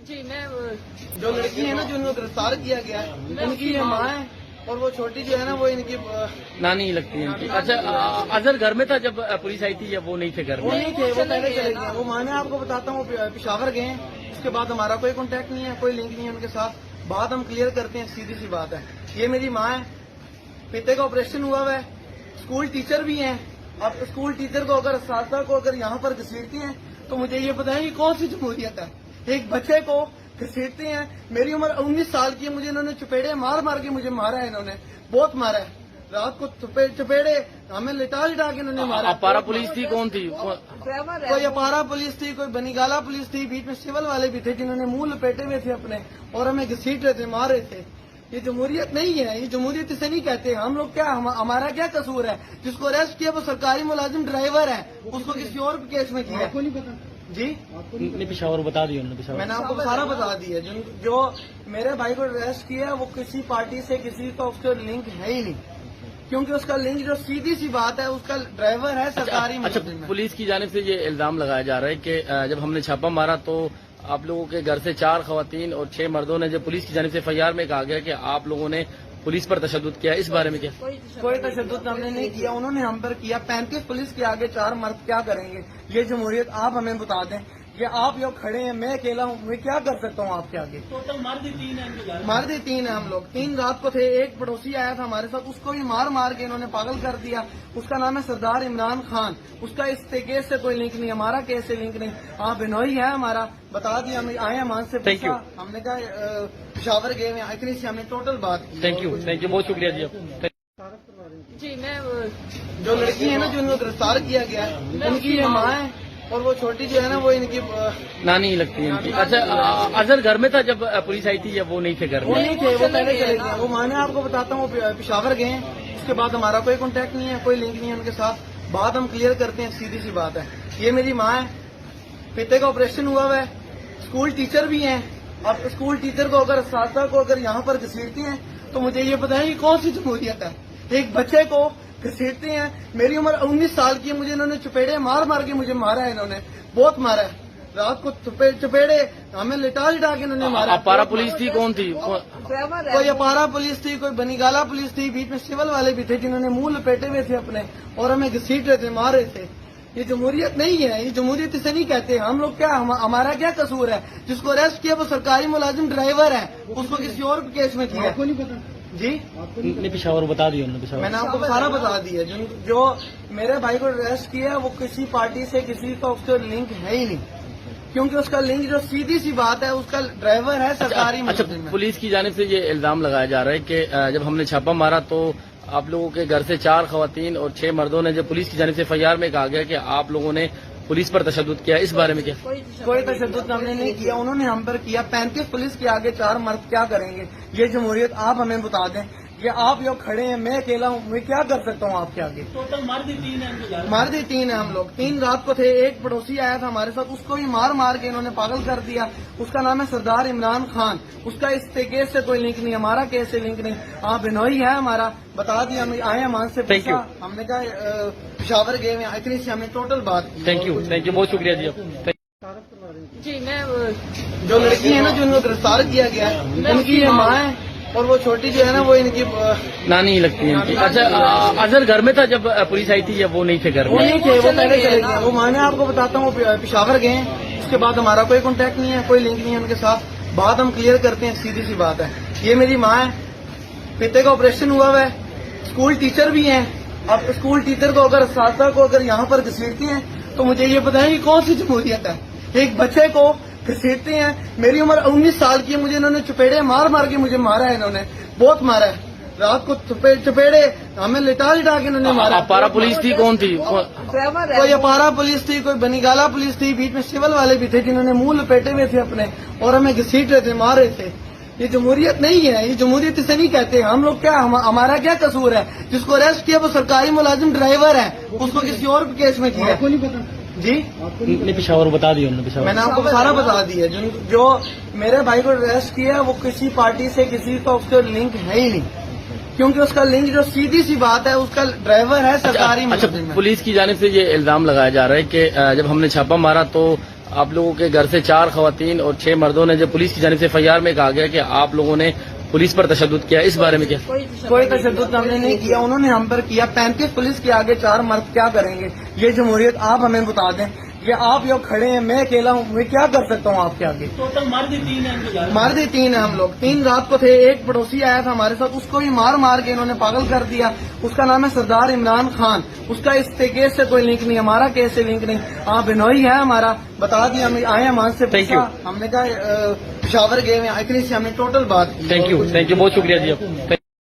جی میں جو لڑکی ہے نا جو ان کو گرفتار کیا گیا ہے ان کی یہ ماں ہے اور وہ چھوٹی جو ہے نا وہ ان کی نانی لگتی ہے ان کی. اچھا اظہر گھر میں تھا جب پولیس آئی تھی یا وہ نہیں تھے گھر وہ میں؟ نہیں تھے، وہ پہلے چلے گئے. وہ ماں نے آپ کو بتاتا ہوں وہ پشاور گئے ہیں. اس کے بعد ہمارا کوئی کانٹیکٹ نہیں ہے، کوئی لنک نہیں ہے ان کے ساتھ. بات ہم کلیئر کرتے ہیں، سیدھی سی بات ہے. یہ میری ماں ہے، پتے کا آپریشن ہوا ہے، اسکول ٹیچر بھی ہیں. اب اسکول ٹیچر کو اگر اساتذہ کو اگر یہاں پر گھسیٹتے ہیں تو مجھے یہ بتائیں کہ کون سی جمہوریت ہے؟ ایک بچے کو گھسیٹتے ہیں. میری عمر 19 سال کی ہے، مجھے انہوں نے چپیڑے مار کے مجھے مارا ہے. انہوں نے بہت مارا ہے. رات کو چپیڑے ہمیں لٹا کے انہوں نے مارا. اپارا پولیس تھی کون تھی؟ کوئی اپارا پولیس تھی، کوئی بنیگالا پولیس تھی، بیچ میں سول والے بھی تھے جنہوں نے منہ لپیٹے ہوئے تھے اپنے اور ہمیں گھسیٹ رہے تھے، مار رہے تھے. یہ جمہوریت نہیں ہے، یہ جمہوریت اسے نہیں کہتے. ہم لوگ کیا، ہمارا کیا قصور ہے؟ جس کو اریسٹ کیا وہ سرکاری ملازم ڈرائیور ہے، اس کو کسی اور کیس میں کیا. آپ کو نہیں پتا جی؟ پشاور بتا دی انہوں نے. پشاور میں نے آپ کو سارا بتا دیا. جو میرے بھائی کو اریسٹ کیا ہے وہ کسی پارٹی سے کسی کا اس کا لنک ہے ہی نہیں، کیونکہ اس کا لنک جو سیدھی سی بات ہے، اس کا ڈرائیور ہے سرکاری ملازم ہے. پولیس کی جانب سے یہ الزام لگایا جا رہا ہے کہ جب ہم نے چھاپہ مارا تو آپ لوگوں کے گھر سے 4 خواتین اور 6 مردوں نے، جب پولیس کی جانب سے FIR میں کہا گیا کہ آپ لوگوں نے پولیس پر تشدد کیا. اس بارے میں کیا؟ کوئی تشدد ہم نے نہیں کیا، انہوں نے ہم پر کیا. 35 پولیس کے آگے 4 مرد کیا کریں گے؟ یہ جمہوریت آپ ہمیں بتا دیں کہ آپ یوں کھڑے ہیں، میں اکیلا ہوں، میں کیا کر سکتا ہوں آپ کے آگے؟ مرد ہی 3 ہیں ہم لوگ. 3 رات کو تھے. ایک پڑوسی آیا تھا ہمارے ساتھ، اس کو بھی مار کے انہوں نے پاگل کر دیا. اس کا نام ہے سردار عمران خان. اس کا اس کیس سے کوئی لنک نہیں، ہمارا کیس سے لنک نہیں. ہاں بنوئی ہے ہمارا، بتا دیا. ہم آئے ہیں مان سے پوچھا، ہم نے کہا پشاور گئے ہوئے ہیں. اتنی سی ہم نے ٹوٹل بات کی. تھینک یو، بہت شکریہ جی. جی میں جو لڑکی ہے نا جو ان کو گرفتار کیا گیا ہے ان کی یہ ماں ہے اور وہ چھوٹی جو ہے نا وہ ان کی نانی لگتی ہے ان کی. اچھا اظہر گھر میں تھا جب پولیس آئی تھی یا وہ نہیں تھے گھر وہ میں؟ نہیں تھے، وہ پہلے چلے گئے. وہ ماں نے آپ کو بتاتا ہوں وہ پشاور گئے ہیں. اس کے بعد ہمارا کوئی کانٹیکٹ نہیں ہے، کوئی لنک نہیں ہے ان کے ساتھ. بات ہم کلیئر کرتے ہیں، سیدھی سی بات ہے. یہ میری ماں ہے، پتے کا آپریشن ہوا ہے، اسکول ٹیچر بھی ہیں. اب اسکول ٹیچر کو اگر اساتذہ کو اگر یہاں پر گھسیٹتے ہیں تو مجھے یہ بتائیں کہ کون سی جمہوریت ہے؟ ایک بچے کو گھسیٹتے ہیں. میری عمر 19 سال کی ہے، مجھے انہوں نے چپیڑے مار کے مجھے مارا ہے. انہوں نے بہت مارا ہے. رات کو چپیڑے ہمیں لٹا کے انہوں نے مارا. اپارا پولیس تھی کون تھی؟ کوئی اپارا پولیس تھی، کوئی بنیگالا پولیس تھی، بیچ میں سول والے بھی تھے جنہوں نے منہ لپیٹے ہوئے تھے اپنے اور ہمیں گھسیٹ رہے تھے، مار رہے تھے. یہ جمہوریت نہیں ہے، یہ جمہوریت اسے نہیں کہتے. ہم لوگ کیا، ہمارا کیا قصور ہے؟ جس کو اریسٹ کیا وہ سرکاری ملازم ڈرائیور ہے، اس کو کسی اور کیس میں کیا. آپ کو نہیں پتا جی؟ پشاور بتا دی انہوں نے. پشاور میں نے آپ کو سارا بتا دیا. جو میرے بھائی کو اریسٹ کیا ہے وہ کسی پارٹی سے کسی کا اس کا لنک ہے ہی نہیں، کیونکہ اس کا لنک جو سیدھی سی بات ہے، اس کا ڈرائیور ہے سرکاری ملازم ہے. پولیس کی جانب سے یہ الزام لگایا جا رہا ہے کہ جب ہم نے چھاپہ مارا تو آپ لوگوں کے گھر سے 4 خواتین اور 6 مردوں نے، جب پولیس کی جانب سے FIR میں کہا گیا کہ آپ لوگوں نے پولیس پر تشدد کیا. اس بارے میں کیا؟ کوئی تشدد ہم نے نہیں کیا، انہوں نے ہم پر کیا. 35 پولیس کے آگے 4 مرد کیا کریں گے؟ یہ جمہوریت آپ ہمیں بتا دیں کہ آپ یوں کھڑے ہیں، میں اکیلا ہوں، میں کیا کر سکتا ہوں آپ کے آگے؟ مرد ہی 3 ہیں ہم لوگ. 3 رات کو تھے. ایک پڑوسی آیا تھا ہمارے ساتھ، اس کو بھی مار کے انہوں نے پاگل کر دیا. اس کا نام ہے سردار عمران خان. اس کا اس کیس سے کوئی لنک نہیں، ہمارا کیس سے لنک نہیں. ہاں بنوئی ہے ہمارا، بتا دیا. ہم آئے ہیں مان سے پوچھا، ہم نے کہا پشاور گئے ہوئے ہیں. اتنی سی ہم نے ٹوٹل بات کی. تھینک یو، بہت شکریہ جی. جی میں جو لڑکی ہے نا جو ان کو گرفتار کیا گیا ہے ان کی یہ ماں ہے اور وہ چھوٹی جو ہے نا وہ ان کی نانی لگتی ہے ان کی. اچھا اظہر گھر میں تھا جب پولیس آئی تھی یا وہ نہیں تھے گھر وہ میں؟ نہیں تھے، وہ پہلے چلے گئے. وہ ماں نے آپ کو بتاتا ہوں وہ پشاور گئے ہیں. اس کے بعد ہمارا کوئی کانٹیکٹ نہیں ہے، کوئی لنک نہیں ہے ان کے ساتھ. بات ہم کلیئر کرتے ہیں، سیدھی سی بات ہے. یہ میری ماں ہے، پتے کا آپریشن ہوا ہے، اسکول ٹیچر بھی ہیں. اب اسکول ٹیچر کو اگر اساتذہ کو اگر یہاں پر گھسیٹتے ہیں تو مجھے یہ بتائیں کہ کون سی جمہوریت ہے؟ ایک بچے کو گھسیٹتے ہیں. میری عمر 19 سال کی ہے، مجھے انہوں نے چپیڑے مار کے مجھے مارا ہے. انہوں نے بہت مارا ہے. رات کو چپیڑے ہمیں لٹا کے انہوں نے مارا. اپارا پولیس تھی کون تھی؟ کوئی اپارا پولیس تھی، کوئی بنیگالا پولیس تھی، بیچ میں سول والے بھی تھے جنہوں نے منہ لپیٹے ہوئے تھے اپنے اور ہمیں گھسیٹ رہے تھے، مار رہے تھے. یہ جمہوریت نہیں ہے، یہ جمہوریت اسے نہیں کہتے. ہم لوگ کیا، ہمارا کیا قصور ہے؟ جس کو اریسٹ کیا وہ سرکاری ملازم ڈرائیور ہے، اس کو کسی اور کیس میں کیا. آپ کو نہیں پتا جی؟ پشاور بتا دی انہوں نے. میں نے آپ کو سارا بتا دیا. جو میرے بھائی کو اریسٹ کیا ہے وہ کسی پارٹی سے کسی کا اس کا لنک ہے ہی نہیں، کیونکہ اس کا لنک جو سیدھی سی بات ہے، اس کا ڈرائیور ہے سرکاری ملازم ہے. پولیس کی جانب سے یہ الزام لگایا جا رہا ہے کہ جب ہم نے چھاپہ مارا تو آپ لوگوں کے گھر سے 4 خواتین اور 6 مردوں نے جب پولیس کی جانب سے FIR میں کہا گیا کہ آپ لوگوں نے پولیس پر تشدد کیا، اس بارے میں کیا؟ کوئی تشدد ہم نے نہیں کیا، انہوں نے ہم پر کیا۔ 35 پولیس کے آگے 4 مرد کیا کریں گے؟ یہ جمہوریت آپ ہمیں بتا دیں کہ آپ لوگ کھڑے ہیں، میں اکیلا ہوں، میں کیا کر سکتا ہوں آپ کے آگے؟ ٹوٹل مرد ہی 3 ہیں، مرد ہی 3 ہیں ہم لوگ، 3 رات کو تھے، ایک پڑوسی آیا تھا ہمارے ساتھ، اس کو ہی مار کے انہوں نے پاگل کر دیا۔ اس کا نام ہے سردار عمران خان، اس کا اس کیس سے کوئی لنک نہیں، ہمارا کیس سے لنک نہیں۔ آپ بنوئی ہے ہمارا، بتا دیا، ہم آئے ہیں وہاں سے پوچھا، ہم نے کہا پشاور گئے ہوئے، اتنی سے ہم نے ٹوٹل بات کی۔ تھینک یو، بہت شکریہ جی آپ۔